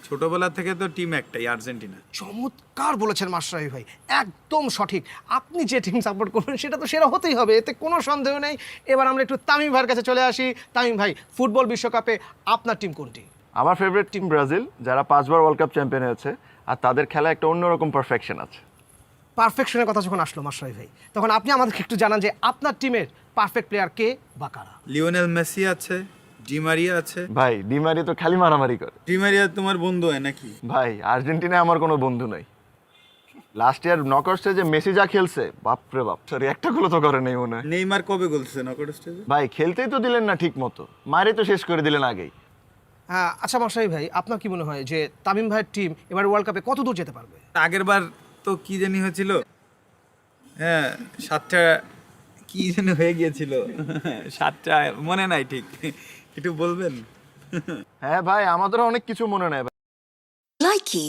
ছোটবেলা থেকে তো টিম একটাই, আর্জেন্টিনা। চমৎকার বলেছেন মাশরাফি ভাই, একদম সঠিক। আপনি যে টিম সাপোর্ট করবেন সেটা তো সেরা হতেই হবে, এতে কোনো সন্দেহ নেই। এবার আমরা একটু তামিম ভাইয়ের কাছে চলে আসি। তামিম ভাই, ফুটবল বিশ্বকাপে আপনার টিম কোনটি? আমার ফেভারিট টিম ব্রাজিল, যারা 5 বার ওয়ার্ল্ড কাপ চ্যাম্পিয়ন হয়েছে, আর তাদের খেলা একটা অন্যরকম পারফেকশন আছে। পারফেকশনের কথা যখন আসলো মাশরাফি ভাই, তখন আপনি আমাদেরকে একটু জানান যে আপনার টিমের পারফেক্ট প্লেয়ার কে বা কারা? লিওনেল মেসি আছে, ডি মারিয়া আছে। ভাই ডিমারি তো খালি মারামারি করে। ডি মারিয়া তোমার বন্ধু হয় নাকি? ভাই আর্জেন্টিনায় আমার কোনো বন্ধু নাই। লাস্ট ইয়ার নকআউট স্টেজে মেসি যা খেলছে, বাপরে বাপ, সরি একটা গোল তো করে নেই মনে হয়। নেইমার কবে গোলছে নকআউট স্টেজে? ভাই খেলতেই তো দিলেন না ঠিক মতো, মারে তো শেষ করে দিলেন আগেই। হ্যাঁ, আচ্ছা মাশরাফি ভাই, আপনার কি মনে হয় যে তামিম ভাইয়ের টিম এবার ওয়ার্ল্ড কাপে কত দূর যেতে পারবে? আগের বার তো কি জানি হয়েছিল, হ্যাঁ 7টা কি জানি হয়ে গিয়েছিল 7টা মনে নাই ঠিক, একটু বলবেন? হ্যাঁ ভাই, আমাদেরও অনেক কিছু মনে নেই। Likey